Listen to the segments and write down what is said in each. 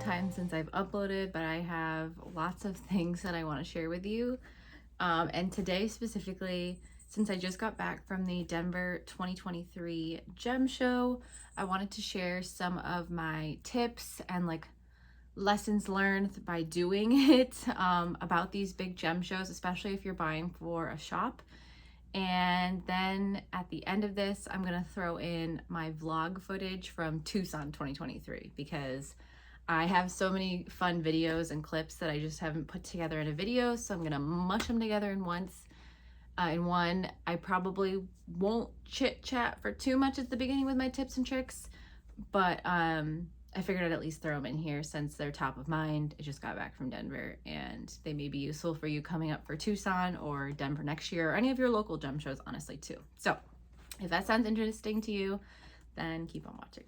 time since I've uploaded, but I have lots of things that I want to share with you. And today specifically, since I just got back from the Denver 2023 Gem Show, I wanted to share some of my tips and like lessons learned by doing it about these big gem shows, especially if you're buying for a shop. And then at the end of this, I'm gonna throw in my vlog footage from Tucson 2023 because I have so many fun videos and clips that I just haven't put together in a video. So I'm gonna mush them together in one. I probably won't chit chat for too much at the beginning with my tips and tricks, but I figured I'd at least throw them in here since they're top of mind. I just got back from Denver and they may be useful for you coming up for Tucson or Denver next year or any of your local gem shows, honestly, too. So if that sounds interesting to you, then keep on watching.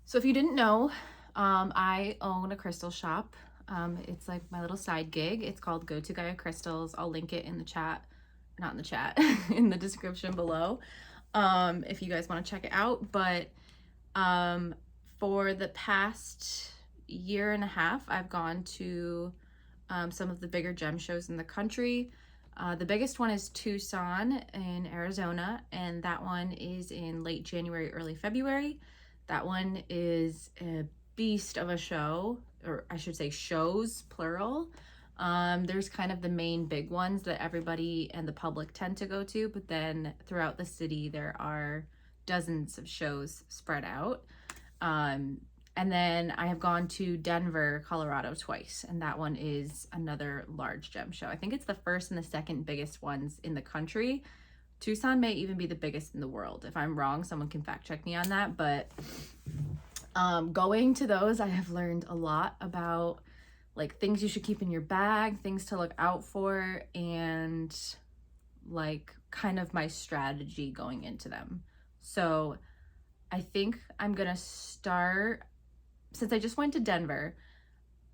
So if you didn't know, I own a crystal shop. It's like my little side gig. It's called Go To Gaia Crystals. I'll link it in the chat, not in the chat, in the description below, if you guys want to check it out. But for the past year and a half, I've gone to some of the bigger gem shows in the country. The biggest one is Tucson in Arizona, and that one is in late January, early February. That one is a beast of a show, or I should say shows, plural. There's kind of the main big ones that everybody and the public tend to go to, but then throughout the city, there are dozens of shows spread out. And then I have gone to Denver, Colorado twice, and that one is another large gem show. I think it's the first and the second biggest ones in the country. Tucson may even be the biggest in the world. If I'm wrong, someone can fact check me on that, but going to those, I have learned a lot about like things you should keep in your bag, things to look out for, and like kind of my strategy going into them. So I think I'm gonna start, since I just went to Denver,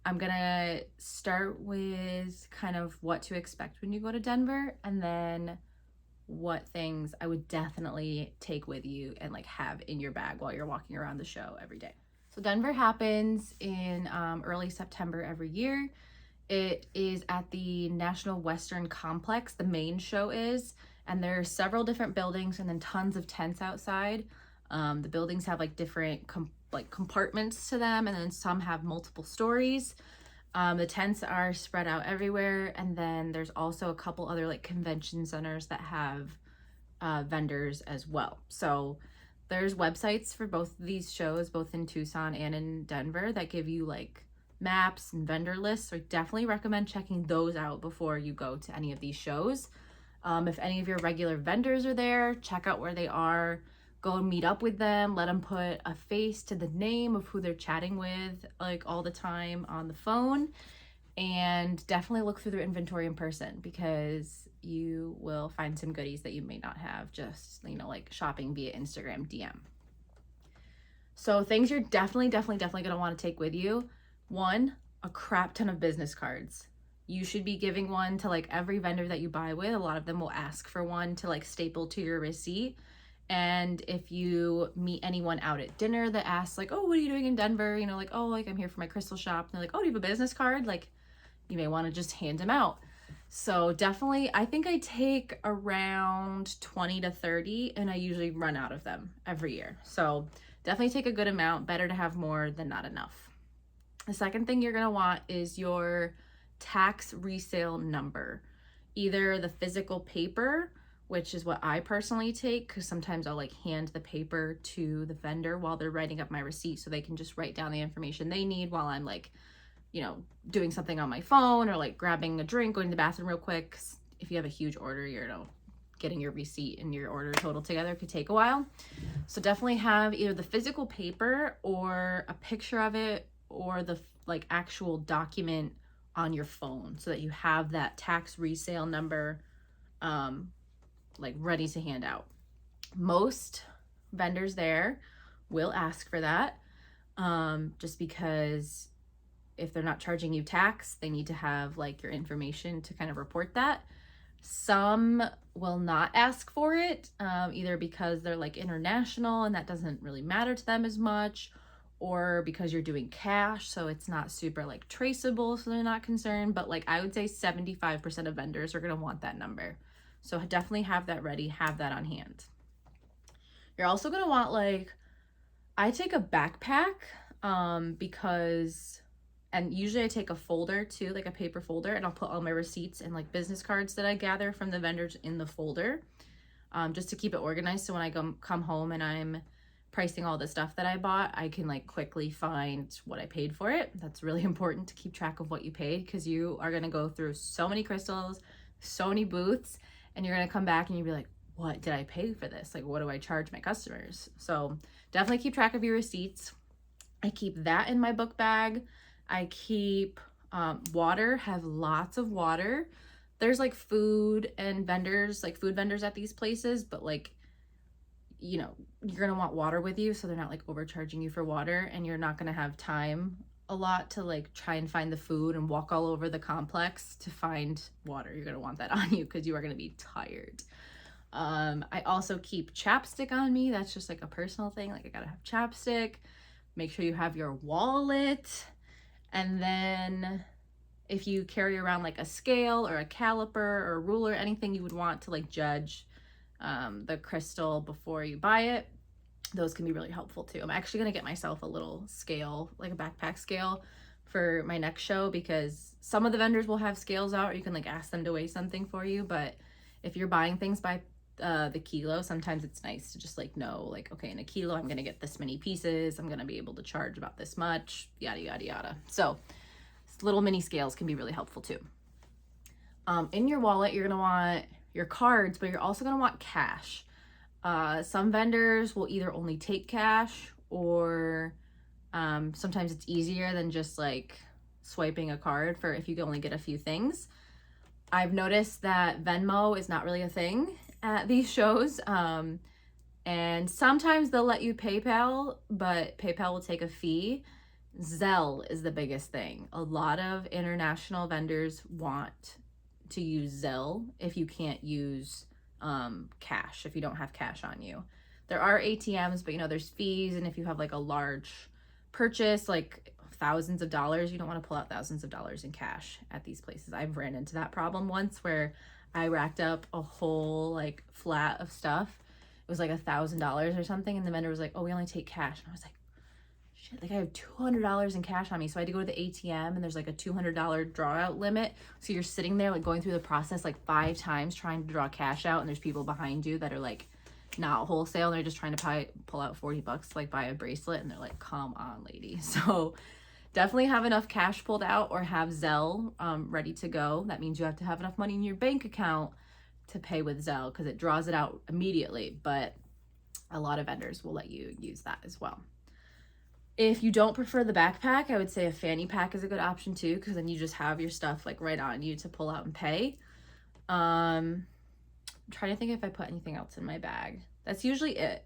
I'm gonna start with kind of what to expect when you go to Denver, and then what things I would definitely take with you and like have in your bag while you're walking around the show every day. So Denver happens in early September every year. It is at the National Western Complex, the main show is, and there are several different buildings and then tons of tents outside. The buildings have like different compartments to them, and then some have multiple stories. The tents are spread out everywhere, and then there's also a couple other like convention centers that have vendors as well. So there's websites for both of these shows, both in Tucson and in Denver, that give you like maps and vendor lists. So I definitely recommend checking those out before you go to any of these shows. If any of your regular vendors are there, check out where they are. Go and meet up with them, let them put a face to the name of who they're chatting with like all the time on the phone, and definitely look through their inventory in person because you will find some goodies that you may not have just, you know, like shopping via Instagram DM. So things you're definitely gonna want to take with you. One, a crap ton of business cards. You should be giving one to like every vendor that you buy with. A lot of them will ask for one to like staple to your receipt. And if you meet anyone out at dinner that asks like, oh, what are you doing in Denver? You know, like, oh, like I'm here for my crystal shop. And they're like, oh, do you have a business card? Like you may want to just hand them out. So definitely, I think I take around 20 to 30 and I usually run out of them every year. So definitely take a good amount. Better to have more than not enough. The second thing you're going to want is your tax resale number, either the physical paper, which is what I personally take, because sometimes I'll like hand the paper to the vendor while they're writing up my receipt so they can just write down the information they need while I'm like, you know, doing something on my phone or like grabbing a drink, going to the bathroom real quick. If you have a huge order, you're, you know, getting your receipt and your order total together could take a while. So definitely have either the physical paper or a picture of it or the like actual document on your phone so that you have that tax resale number like ready to hand out. Most vendors there will ask for that just because if they're not charging you tax, they need to have like your information to kind of report that. Some will not ask for it, either because they're like international and that doesn't really matter to them as much, or because you're doing cash, so it's not super like traceable, so they're not concerned. But like I would say 75% of vendors are going to want that number. So definitely have that ready, have that on hand. You're also going to want like, I take a backpack because, and usually I take a folder too, like a paper folder, and I'll put all my receipts and like business cards that I gather from the vendors in the folder, just to keep it organized. So when I come home and I'm pricing all the stuff that I bought, I can like quickly find what I paid for it. That's really important to keep track of what you paid, because you are going to go through so many crystals, so many booths, and you're going to come back and you'll be like, what did I pay for this? Like, what do I charge my customers? So definitely keep track of your receipts. I keep that in my book bag. I keep water, have lots of water. There's like food and vendors, like food vendors at these places, but like, you know, you're going to want water with you, so they're not like overcharging you for water, and you're not going to have time a lot to like try and find the food and walk all over the complex to find water. You're going to want that on you because you are going to be tired. I also keep chapstick on me. That's just like a personal thing. Like I gotta have chapstick. Make sure you have your wallet. And then if you carry around like a scale or a caliper or a ruler, anything you would want to like judge the crystal before you buy it, those can be really helpful too. I'm actually gonna get myself a little scale, like a backpack scale, for my next show, because some of the vendors will have scales out, or you can like ask them to weigh something for you. But if you're buying things by the kilo, sometimes it's nice to just like know, like, okay, in a kilo I'm gonna get this many pieces, I'm gonna be able to charge about this much, yada yada yada. So little mini scales can be really helpful too. In your wallet, you're gonna want your cards, but you're also gonna want cash. Some vendors will either only take cash, or sometimes it's easier than just like swiping a card for if you can only get a few things. I've noticed that Venmo is not really a thing at these shows. And sometimes they'll let you PayPal, but PayPal will take a fee. Zelle is the biggest thing. A lot of international vendors want to use Zelle if you can't use cash, if you don't have cash on you. There are ATMs, but you know, there's fees. And if you have like a large purchase, like thousands of dollars, you don't want to pull out thousands of dollars in cash at these places. I've ran into that problem once where I racked up a whole like flat of stuff. It was like $1,000 or something, and the vendor was like, oh, we only take cash. And I was like, shit, like I have $200 in cash on me. So I had to go to the ATM, and there's like a $200 draw out limit. So you're sitting there like going through the process like 5 times trying to draw cash out, and there's people behind you that are like not wholesale, and they're just trying to pull out $40 to like buy a bracelet, and they're like, come on, lady. So definitely have enough cash pulled out, or have Zelle ready to go. That means you have to have enough money in your bank account to pay with Zelle, because it draws it out immediately, but a lot of vendors will let you use that as well. If you don't prefer the backpack, I would say a fanny pack is a good option too, because then you just have your stuff like right on you to pull out and pay. I'm trying to think if I put anything else in my bag. That's usually it.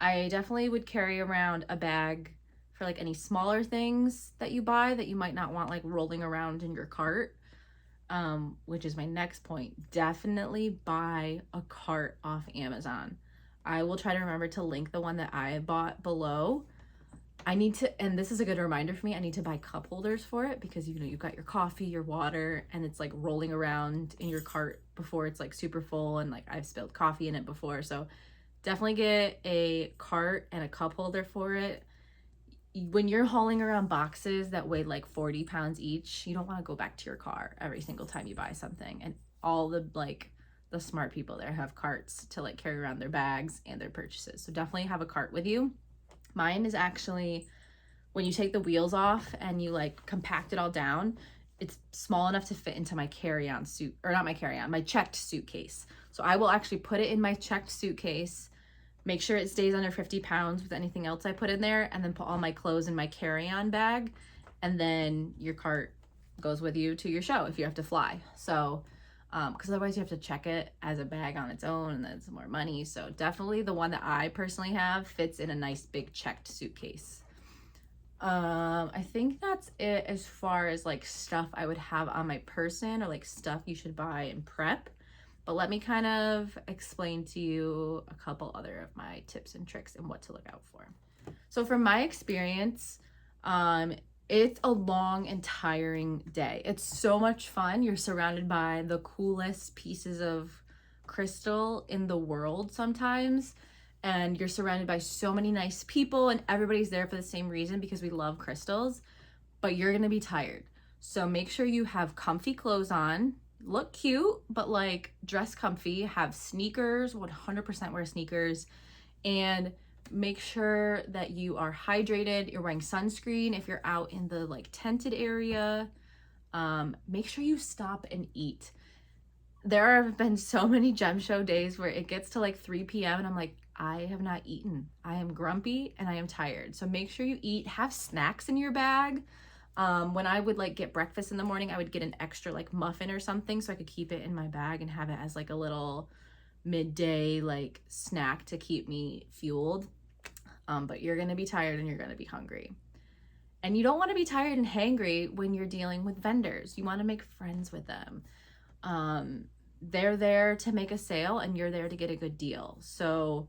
I definitely would carry around a bag for like any smaller things that you buy that you might not want like rolling around in your cart, which is my next point. Definitely buy a cart off Amazon. I will try to remember to link the one that I bought below. I need to, and this is a good reminder for me, I need to buy cup holders for it, because you know, you've got your coffee, your water, and it's like rolling around in your cart before it's like super full, and like I've spilled coffee in it before. So definitely get a cart and a cup holder for it. When you're hauling around boxes that weigh like 40 pounds each, you don't want to go back to your car every single time you buy something. And all the like the smart people there have carts to like carry around their bags and their purchases. So definitely have a cart with you. Mine is actually, when you take the wheels off and you like compact it all down, it's small enough to fit into my carry-on suit, or not my carry-on, my checked suitcase. So I will actually put it in my checked suitcase, make sure it stays under 50 pounds with anything else I put in there, and then put all my clothes in my carry-on bag. And then your cart goes with you to your show if you have to fly. So, because otherwise you have to check it as a bag on its own, and then it's more money. So definitely the one that I personally have fits in a nice big checked suitcase. I think that's it as far as like stuff I would have on my person, or like stuff you should buy and prep. But let me kind of explain to you a couple other of my tips and tricks and what to look out for. So from my experience, it's a long and tiring day. It's so much fun. You're surrounded by the coolest pieces of crystal in the world sometimes. And you're surrounded by so many nice people, and everybody's there for the same reason because we love crystals, but you're gonna be tired. So make sure you have comfy clothes on, look cute, but like dress comfy, have sneakers, 100% wear sneakers, and make sure that you are hydrated. You're wearing sunscreen if you're out in the like tented area. Make sure you stop and eat. There have been so many gem show days where it gets to like 3 p.m. and I'm like, I have not eaten. I am grumpy and I am tired. So make sure you eat, have snacks in your bag. When I would like get breakfast in the morning, I would get an extra like muffin or something so I could keep it in my bag and have it as like a little midday like snack to keep me fueled. But you're gonna be tired and you're gonna be hungry. And you don't want to be tired and hangry when you're dealing with vendors. You want to make friends with them. They're there to make a sale and you're there to get a good deal. So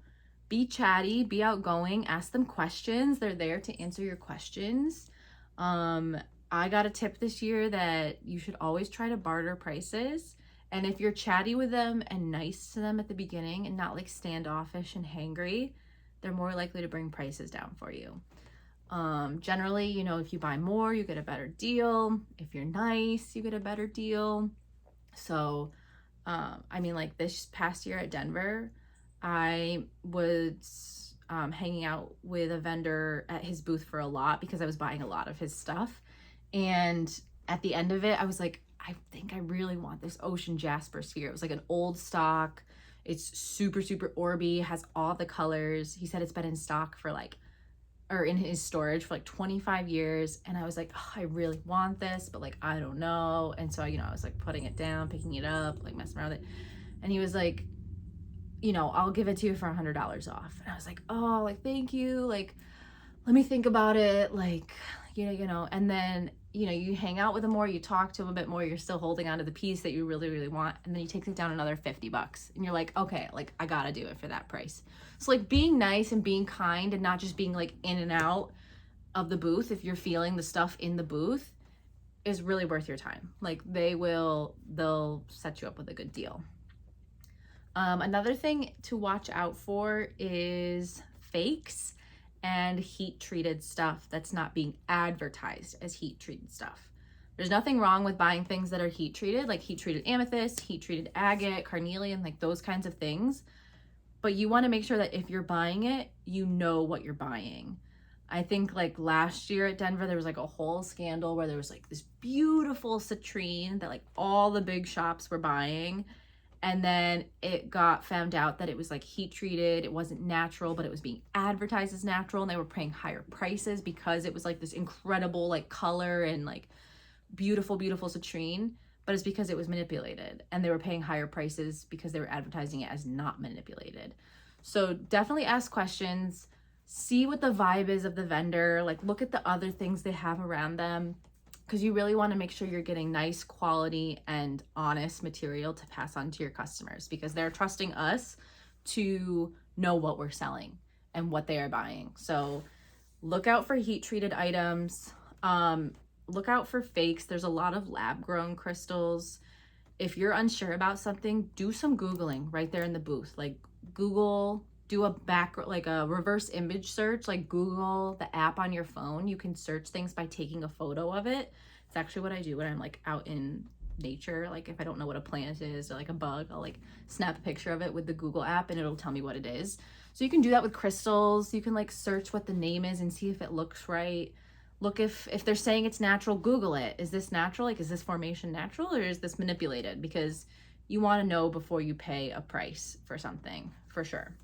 be chatty, be outgoing, ask them questions. They're there to answer your questions. I got a tip this year that you should always try to barter prices. And if you're chatty with them and nice to them at the beginning and not like standoffish and hangry, they're more likely to bring prices down for you. Generally, you know, if you buy more, you get a better deal. If you're nice, you get a better deal. So, I mean, like this past year at Denver, I was hanging out with a vendor at his booth for a lot because I was buying a lot of his stuff. And at the end of it, I was like, I think I really want this ocean jasper sphere. It was like an old stock. It's super, super orby, has all the colors. He said it's been in stock for like, or in his storage for like 25 years. And I was like, oh, I really want this, but like, I don't know. And so, you know, I was like putting it down, picking it up, like messing around with it. And he was like, you know, I'll give it to you for $100 off. And I was like, oh, like, thank you. Like, let me think about it. Like, you know, and then, you know, you hang out with him more, you talk to him a bit more, you're still holding on to the piece that you really, really want. And then he takes it down another $50. And you're like, okay, like I gotta do it for that price. So like being nice and being kind and not just being like in and out of the booth, if you're feeling the stuff in the booth, is really worth your time. Like they'll set you up with a good deal. Another thing to watch out for is fakes and heat treated stuff that's not being advertised as heat treated stuff. There's nothing wrong with buying things that are heat treated, like heat treated amethyst, heat treated agate, carnelian, like those kinds of things. But you want to make sure that if you're buying it, you know what you're buying. I think like last year at Denver, there was like a whole scandal where there was like this beautiful citrine that like all the big shops were buying. And then it got found out that it was like heat treated. It wasn't natural, but it was being advertised as natural. And they were paying higher prices because it was like this incredible like color and like beautiful, beautiful citrine. But it's because it was manipulated. And they were paying higher prices because they were advertising it as not manipulated. So definitely ask questions. See what the vibe is of the vendor. Like look at the other things they have around them, because you really want to make sure you're getting nice quality and honest material to pass on to your customers, because they're trusting us to know what we're selling and what they are buying. So look out for heat treated items. Look out for fakes. There's a lot of lab grown crystals. If you're unsure about something, do some Googling right there in the booth. Like Google, do a reverse image search, like Google the app on your phone. You can search things by taking a photo of it. It's actually what I do when I'm like out in nature. Like if I don't know what a plant is or like a bug, I'll like snap a picture of it with the Google app and it'll tell me what it is. So you can do that with crystals. You can like search what the name is and see if it looks right. Look if they're saying it's natural, Google it. Is this natural? Like, is this formation natural or is this manipulated? Because you want to know before you pay a price for something, for sure.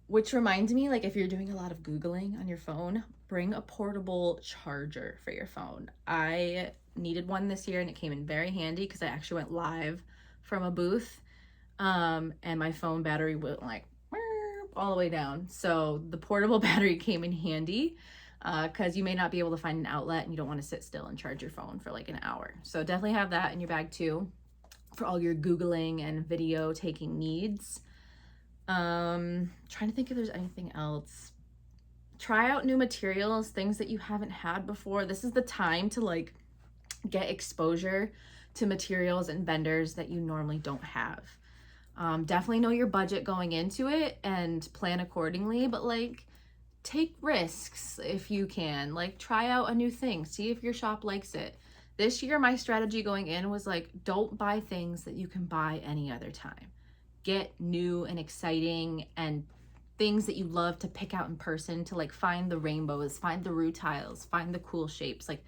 Which reminds me, like if you're doing a lot of Googling on your phone, bring a portable charger for your phone. I needed one this year and it came in very handy because I actually went live from a booth and my phone battery went like all the way down. So the portable battery came in handy because you may not be able to find an outlet and you don't want to sit still and charge your phone for like an hour. So definitely have that in your bag too for all your Googling and video taking needs. Trying to think if there's anything else. try out new materials, things that you haven't had before. This is the time to like get exposure to materials and vendors that you normally don't have. Definitely know your budget going into it and plan accordingly, but like take risks if you can. Like try out a new thing, see if your shop likes it. This year, my strategy going in was like, don't buy things that you can buy any other time. Get new and exciting and things that you love to pick out in person, to like find the rainbows, find the rutiles, find the cool shapes. Like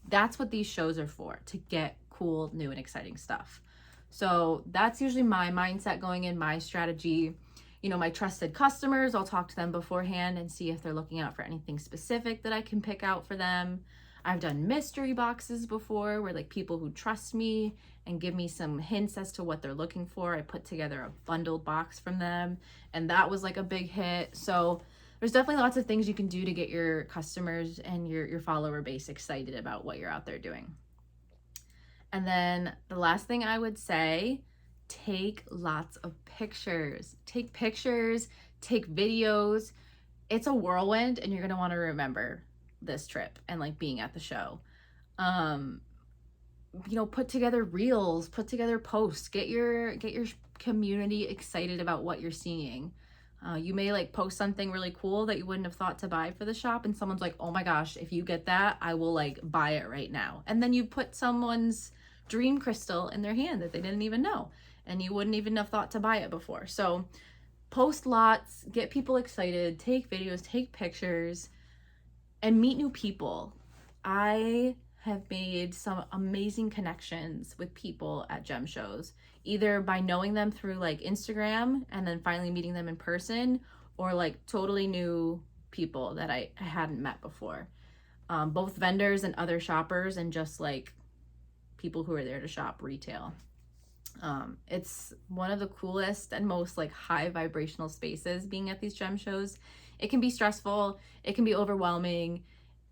that's what these shows are for, to get cool, new and exciting stuff. So that's usually my mindset going in, my strategy. You know, my trusted customers, I'll talk to them beforehand and see if they're looking out for anything specific that I can pick out for them. I've done mystery boxes before where like people who trust me and give me some hints as to what they're looking for. I put together a bundled box from them, and that was like a big hit. So there's definitely lots of things you can do to get your customers and your follower base excited about what you're out there doing. And then the last thing I would say, take lots of pictures. Take pictures, take videos. It's a whirlwind and you're going to want to remember this trip and like being at the show. You know, put together reels, put together posts, get your community excited about what you're seeing. You may like post something really cool that you wouldn't have thought to buy for the shop, and someone's like, oh my gosh, if you get that, I will like buy it right now. And then you put someone's dream crystal in their hand that they didn't even know, and you wouldn't even have thought to buy it before. So post lots, get people excited, take videos, take pictures, and meet new people. I have made some amazing connections with people at gem shows, either by knowing them through like Instagram and then finally meeting them in person, or like totally new people that I hadn't met before. Both vendors and other shoppers, and just like people who are there to shop retail. It's one of the coolest and most like high vibrational spaces being at these gem shows. It can be stressful, it can be overwhelming,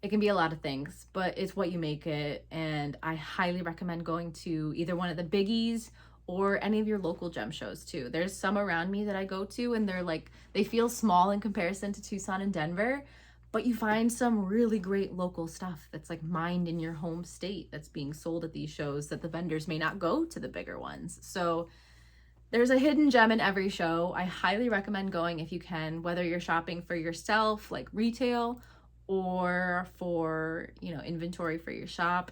it can be a lot of things, but it's what you make it. And I highly recommend going to either one of the biggies or any of your local gem shows too. There's some around me that I go to and they're like, they feel small in comparison to Tucson and Denver, but you find some really great local stuff that's like mined in your home state that's being sold at these shows that the vendors may not go to the bigger ones. So there's a hidden gem in every show. I highly recommend going if you can, whether you're shopping for yourself, like retail, or for, you know, inventory for your shop.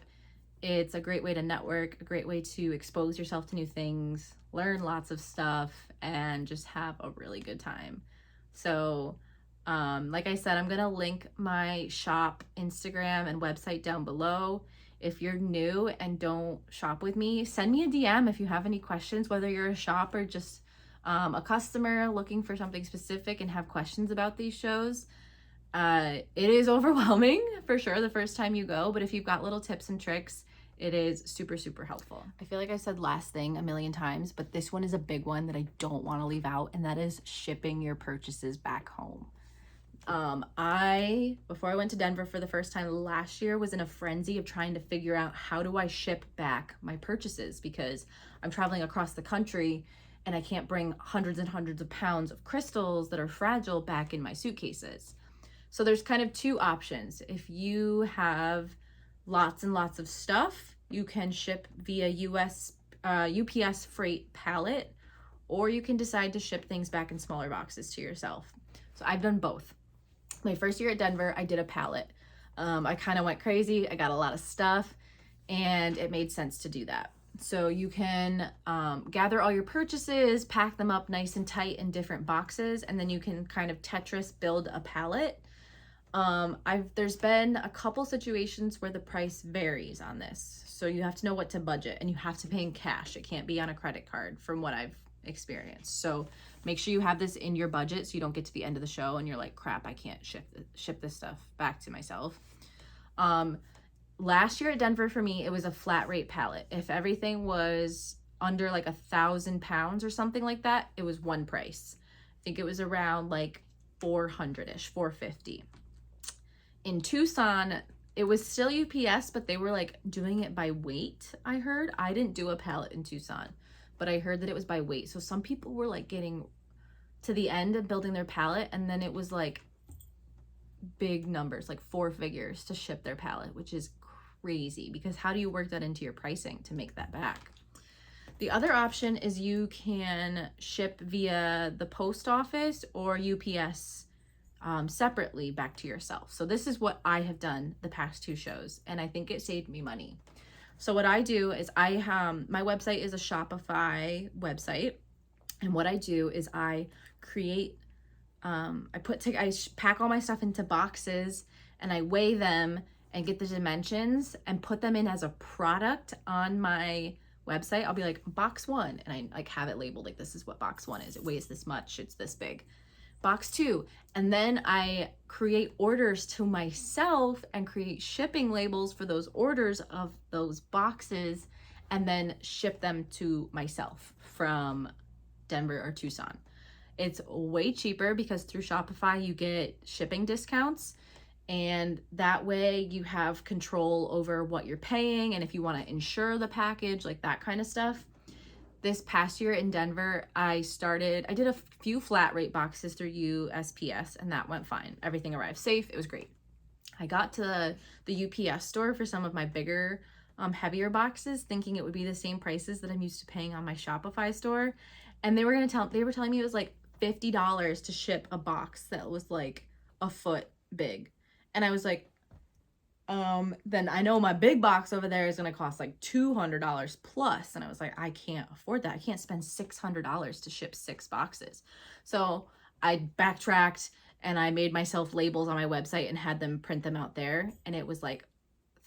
It's a great way to network, a great way to expose yourself to new things, learn lots of stuff, and just have a really good time. So like I said, I'm gonna link my shop Instagram and website down below. If you're new and don't shop with me, send me a DM if you have any questions, whether you're a shop or just a customer looking for something specific and have questions about these shows. It is overwhelming for sure the first time you go, but if you've got little tips and tricks, it is super, super helpful. I feel like I said last thing a million times, but this one is a big one that I don't want to leave out, and that is shipping your purchases back home. Before I went to Denver for the first time last year, was in a frenzy of trying to figure out how do I ship back my purchases, because I'm traveling across the country and I can't bring hundreds and hundreds of pounds of crystals that are fragile back in my suitcases. So there's kind of two options. If you have lots and lots of stuff, you can ship via UPS freight pallet, or you can decide to ship things back in smaller boxes to yourself. So I've done both. My first year at Denver, I did a pallet. I kind of went crazy. I got a lot of stuff and it made sense to do that. So you can gather all your purchases, pack them up nice and tight in different boxes, and then you can kind of Tetris build a pallet. There's been a couple situations where the price varies on this. So you have to know what to budget, and you have to pay in cash. It can't be on a credit card from what I've experienced. So make sure you have this in your budget so you don't get to the end of the show and you're like, crap, I can't ship this stuff back to myself. Last year at Denver for me, it was a flat rate pallet. If everything was under like 1,000 pounds or something like that, it was one price. I think it was around like 400-ish, 450. In Tucson, it was still UPS, but they were like doing it by weight, I heard. I didn't do a pallet in Tucson, but I heard that it was by weight. So some people were like getting to the end of building their pallet, and then it was like big numbers, like 4 figures to ship their pallet, which is crazy because how do you work that into your pricing to make that back? The other option is you can ship via the post office or UPS separately back to yourself. So this is what I have done the past 2 shows, and I think it saved me money. So what I do is my website is a Shopify website, and what I do is I create, I pack all my stuff into boxes and I weigh them and get the dimensions and put them in as a product on my website. I'll be like, box 1, and I like have it labeled like this is what box 1 is. It weighs this much, it's this big. Box 2, and then I create orders to myself and create shipping labels for those orders of those boxes and then ship them to myself from Denver or Tucson. It's way cheaper because through Shopify you get shipping discounts, and that way you have control over what you're paying and if you want to insure the package, like that kind of stuff. This past year in Denver, I did a few flat rate boxes through USPS, and that went fine. Everything arrived safe. It was great. I got to the UPS store for some of my bigger, heavier boxes, thinking it would be the same prices that I'm used to paying on my Shopify store. And they were telling me it was like $50 to ship a box that was like a foot big. And I was like, then I know my big box over there is going to cost like $200 plus. And I was like, I can't afford that. I can't spend $600 to ship 6 boxes. So I backtracked and I made myself labels on my website and had them print them out there. And it was like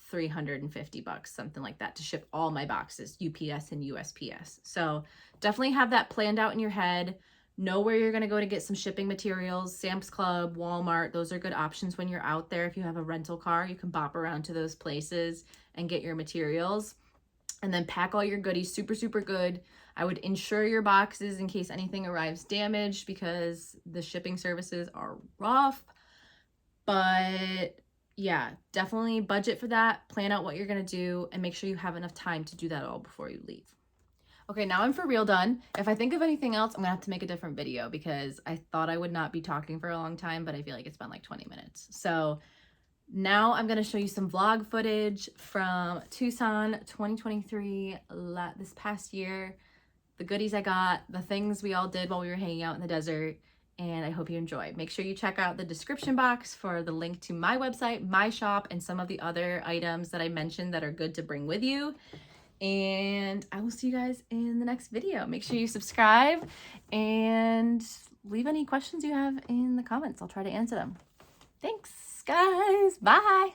$350, something like that, to ship all my boxes, UPS and USPS. So definitely have that planned out in your head. Know where you're going to go to get some shipping materials. Sam's Club, Walmart, those are good options when you're out there. If you have a rental car, you can bop around to those places and get your materials. And then pack all your goodies super, super good. I would insure your boxes in case anything arrives damaged because the shipping services are rough. But yeah, definitely budget for that. Plan out what you're going to do and make sure you have enough time to do that all before you leave. Okay, now I'm for real done. If I think of anything else, I'm gonna have to make a different video because I thought I would not be talking for a long time, but I feel like it's been like 20 minutes. So now I'm gonna show you some vlog footage from Tucson 2023, this past year, the goodies I got, the things we all did while we were hanging out in the desert, and I hope you enjoy. Make sure you check out the description box for the link to my website, my shop, and some of the other items that I mentioned that are good to bring with you. And I will see you guys in the next video. Make sure you subscribe and leave any questions you have in the comments. I'll try to answer them. Thanks, guys. Bye.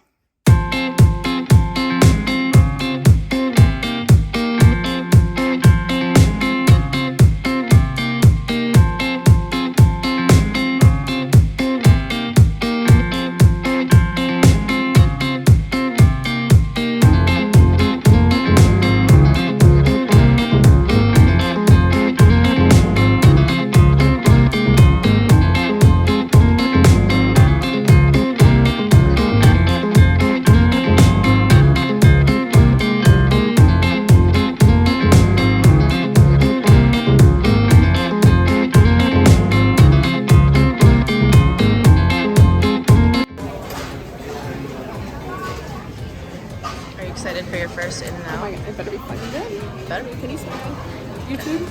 Excited for your first In and Out? Oh my god, it better be fucking good. Better be. Can you smell YouTube?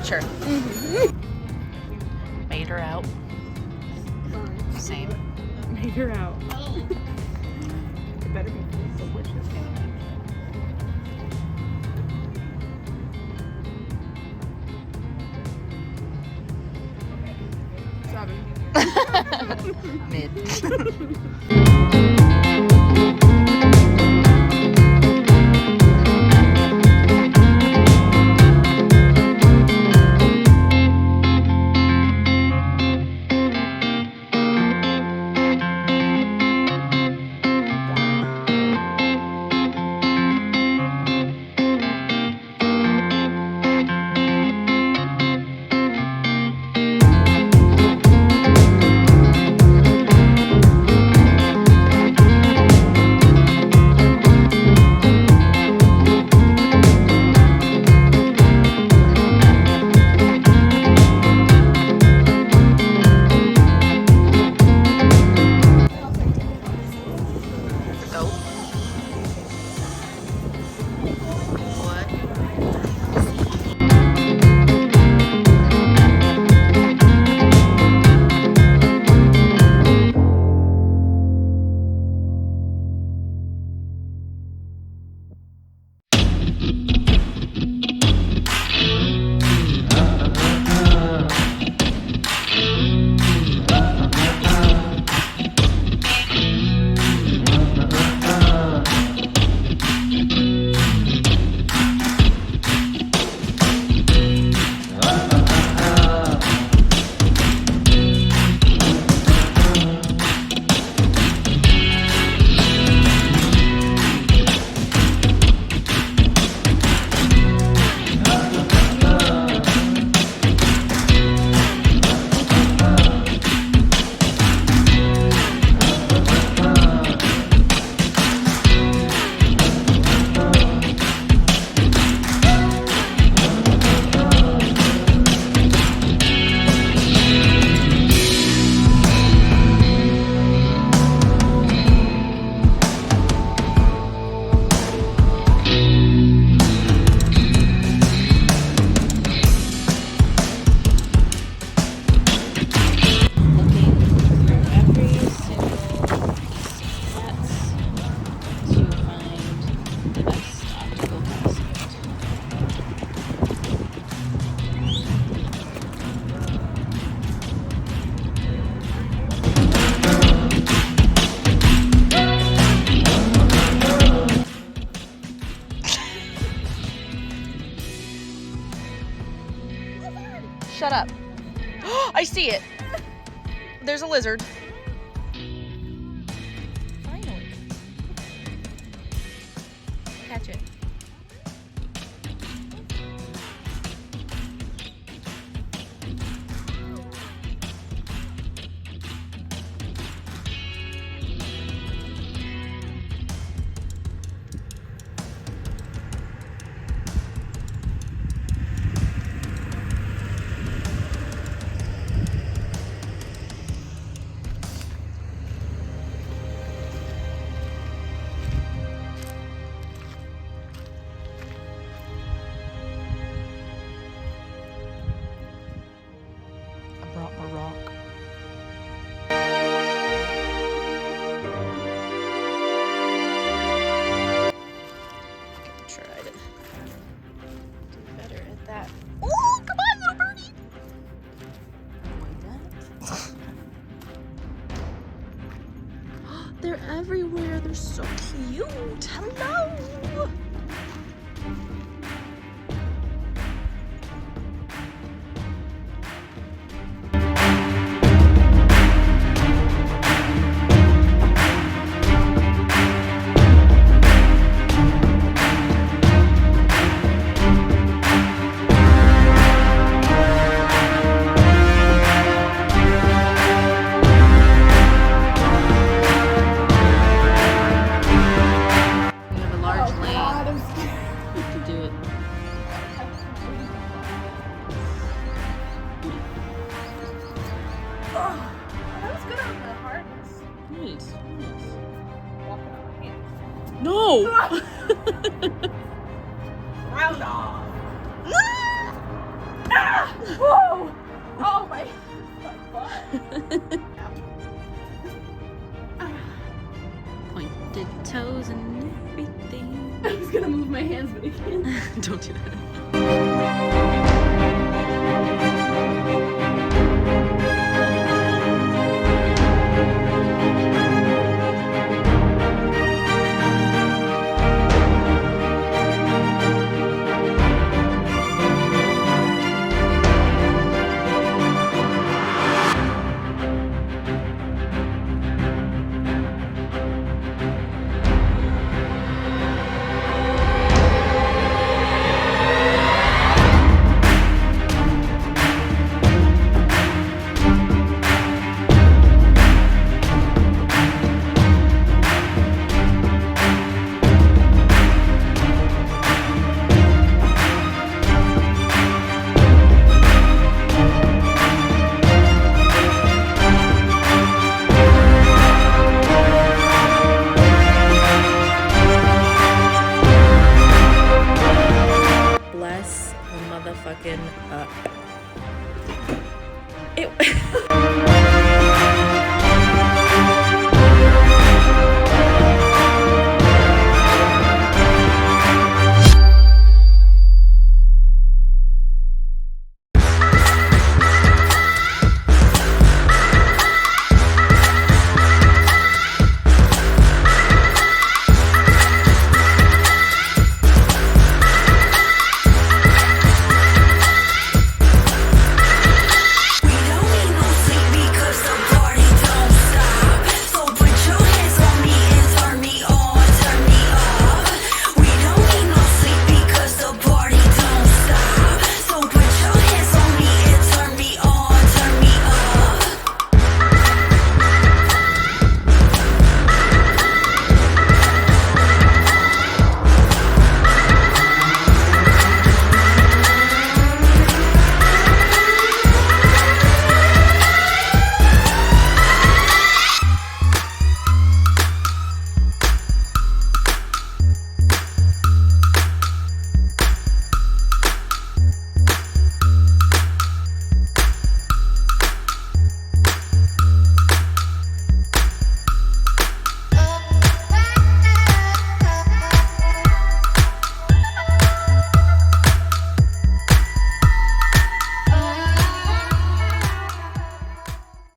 Sure. Made her out. Same. Made her out. It better be delicious. Mid. Shut up. I see it. There's a lizard. Finally. Catch it. Brought my rock. Okay, tried it. Do better at that. Oh, come on, little birdie! They're everywhere. They're so cute. Hello. No! Round off. Ah! Whoa! Oh my butt. Pointed toes and everything. I was gonna move my hands, but I can't. Don't do that. Motherfucking up. It